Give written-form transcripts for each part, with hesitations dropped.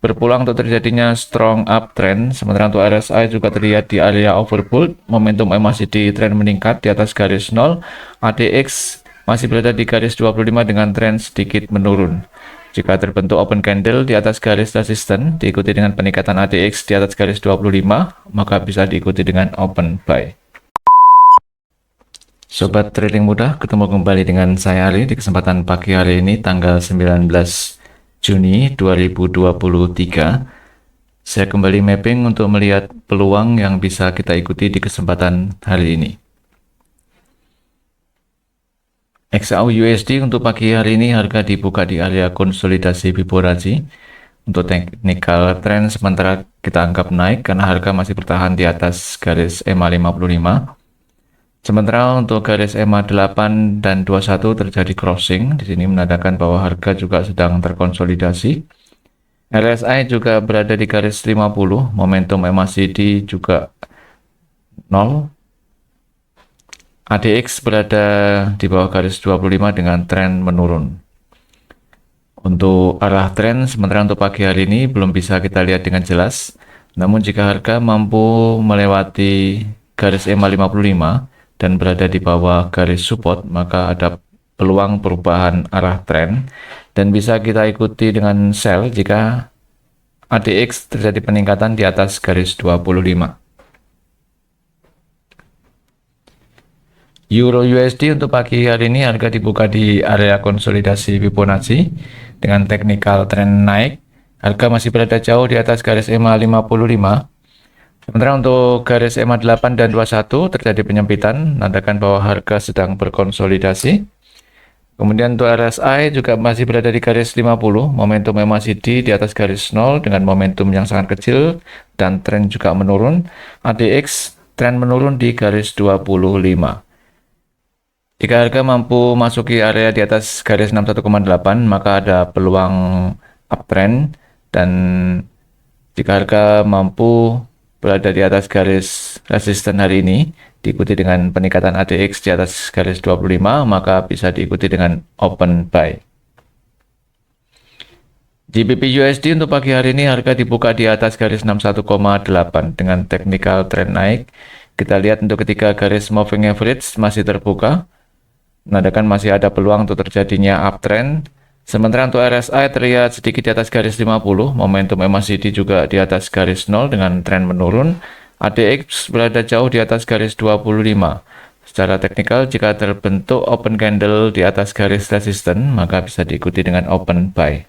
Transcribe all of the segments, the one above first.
berpulang untuk terjadinya strong uptrend. Sementara untuk RSI juga terlihat di area overbought, momentum MACD tren meningkat di atas garis 0, ADX masih berada di garis 25 dengan tren sedikit menurun. Jika terbentuk open candle di atas garis resisten, diikuti dengan peningkatan ADX di atas garis 25, maka bisa diikuti dengan open buy. Sobat trading muda, ketemu kembali dengan saya Ali di kesempatan pagi hari ini tanggal 19 Juni 2023. Saya kembali mapping untuk melihat peluang yang bisa kita ikuti di kesempatan hari ini. XAU USD untuk pagi hari ini harga dibuka di area konsolidasi Fibonacci. Untuk technical trend sementara kita anggap naik karena harga masih bertahan di atas garis EMA 55. Sementara untuk garis EMA 8 dan 21 terjadi crossing. Di sini menandakan bahwa harga juga sedang terkonsolidasi. RSI juga berada di garis 50, momentum MACD juga 0. ADX berada di bawah garis 25 dengan tren menurun. Untuk arah tren sementara untuk pagi hari ini belum bisa kita lihat dengan jelas. Namun jika harga mampu melewati garis EMA 55 dan berada di bawah garis support, maka ada peluang perubahan arah tren dan bisa kita ikuti dengan sell jika ADX terjadi peningkatan di atas garis 25. Euro USD untuk pagi hari ini harga dibuka di area konsolidasi Fibonacci dengan technical trend naik. Harga masih berada jauh di atas garis EMA 55. Sementara untuk garis EMA 8 dan 21 terjadi penyempitan, menandakan bahwa harga sedang berkonsolidasi. Kemudian untuk RSI juga masih berada di garis 50, momentum MACD di atas garis 0 dengan momentum yang sangat kecil dan tren juga menurun. ADX tren menurun di garis 25. Jika harga mampu masuki area di atas garis 61,8, maka ada peluang uptrend, dan jika harga mampu berada di atas garis resisten hari ini, diikuti dengan peningkatan ADX di atas garis 25, maka bisa diikuti dengan open buy. GBP USD untuk pagi hari ini harga dibuka di atas garis 61,8 dengan technical trend naik. Kita lihat untuk ketiga garis moving average masih terbuka, menandakan masih ada peluang untuk terjadinya uptrend. Sementara untuk RSI terlihat sedikit di atas garis 50, momentum MACD juga di atas garis 0 dengan tren menurun. ADX berada jauh di atas garis 25. Secara teknikal, jika terbentuk open candle di atas garis resisten, maka bisa diikuti dengan open buy.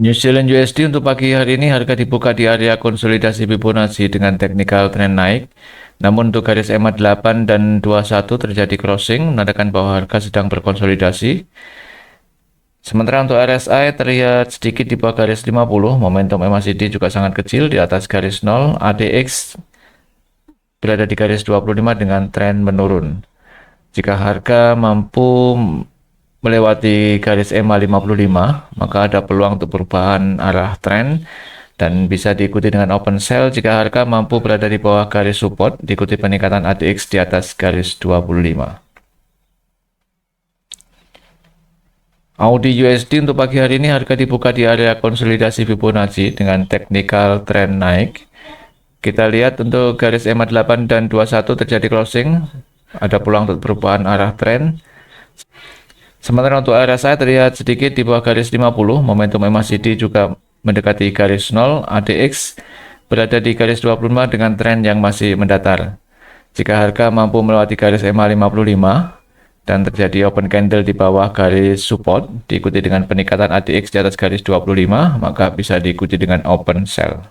New Zealand USD untuk pagi hari ini harga dibuka di area konsolidasi Fibonacci dengan technical trend naik. Namun untuk garis EMA 8 dan 21 terjadi crossing, menandakan bahwa harga sedang berkonsolidasi. Sementara untuk RSI terlihat sedikit di bawah garis 50, momentum MACD juga sangat kecil di atas garis 0, ADX berada di garis 25 dengan tren menurun. Jika harga mampu melewati garis EMA 55, maka ada peluang untuk perubahan arah tren dan bisa diikuti dengan open sell jika harga mampu berada di bawah garis support, diikuti peningkatan ADX di atas garis 25. Audi USD untuk pagi hari ini harga dibuka di area konsolidasi Fibonacci dengan technical trend naik. Kita lihat untuk garis EMA 8 dan 21 terjadi closing, ada peluang untuk perubahan arah tren. Sementara untuk RSI terlihat sedikit di bawah garis 50, momentum MACD juga mendekati garis 0, ADX berada di garis 25 dengan tren yang masih mendatar. Jika harga mampu melewati garis EMA 55 dan terjadi open candle di bawah garis support, diikuti dengan peningkatan ADX di atas garis 25, maka bisa diikuti dengan open sell.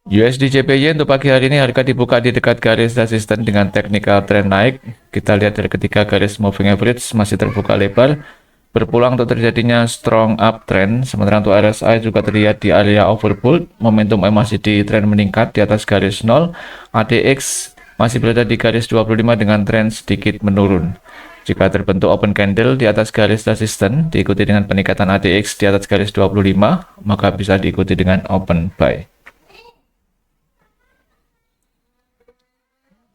USD JPY untuk pagi hari ini harga dibuka di dekat garis resisten dengan technical trend naik. Kita lihat dari ketiga garis moving average masih terbuka lebar, berpulang untuk terjadinya strong uptrend. Sementara untuk RSI juga terlihat di area overbought, momentum MACD tren meningkat di atas garis 0, ADX masih berada di garis 25 dengan tren sedikit menurun. Jika terbentuk open candle di atas garis resisten, diikuti dengan peningkatan ADX di atas garis 25, maka bisa diikuti dengan open buy.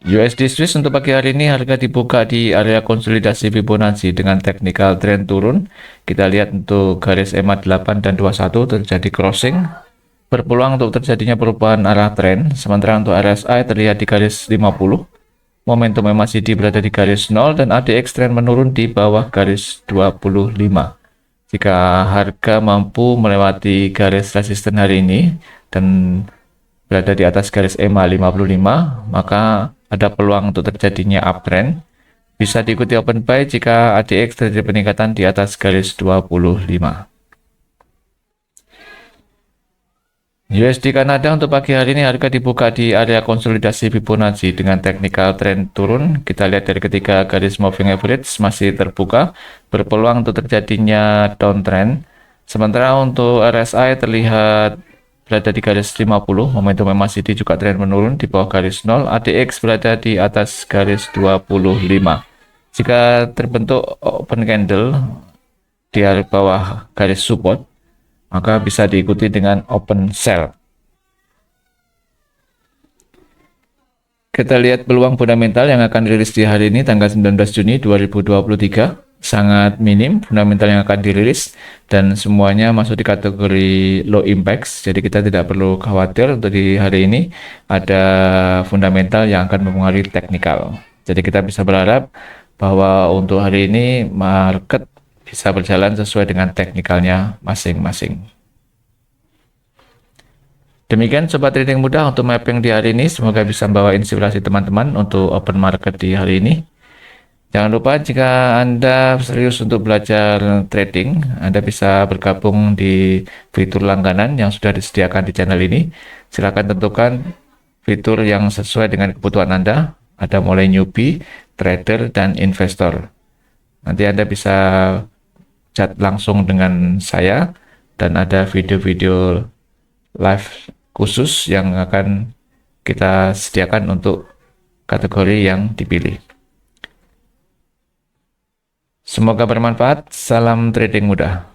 USD Swiss untuk pagi hari ini harga dibuka di area konsolidasi Fibonacci dengan technical trend turun. Kita lihat untuk garis EMA 8 dan 21 terjadi crossing. Berpeluang untuk terjadinya perubahan arah tren. Sementara untuk RSI terlihat di garis 50. Momentum MACD berada di garis 0 dan ADX tren menurun di bawah garis 25. Jika harga mampu melewati garis resisten hari ini dan berada di atas garis EMA 55, maka ada peluang untuk terjadinya uptrend. Bisa diikuti open buy jika ADX terjadi peningkatan di atas garis 25. USD Kanada untuk pagi hari ini harga dibuka di area konsolidasi Fibonacci dengan technical trend turun. Kita lihat dari ketiga garis moving average masih terbuka, berpeluang untuk terjadinya downtrend. Sementara untuk RSI terlihat berada di garis 50, momentum MACD juga tren menurun di bawah garis 0, ADX berada di atas garis 25. Jika terbentuk open candle di bawah garis support, maka bisa diikuti dengan open sell. Kita lihat peluang fundamental yang akan dirilis di hari ini tanggal 19 Juni 2023. Sangat minim fundamental yang akan dirilis dan semuanya masuk di kategori low impact. Jadi kita tidak perlu khawatir untuk di hari ini ada fundamental yang akan mempengaruhi teknikal. Jadi kita bisa berharap bahwa untuk hari ini market bisa berjalan sesuai dengan teknikalnya masing-masing. Demikian Sobat Trading Mudah untuk mapping di hari ini. Semoga bisa membawa inspirasi teman-teman untuk open market di hari ini. Jangan lupa jika Anda serius untuk belajar trading, Anda bisa bergabung di fitur langganan yang sudah disediakan di channel ini. Silakan tentukan fitur yang sesuai dengan kebutuhan Anda. Ada mulai newbie, trader, dan investor. Nanti Anda bisa chat langsung dengan saya dan ada video-video live khusus yang akan kita sediakan untuk kategori yang dipilih. Semoga bermanfaat. Salam trading mudah.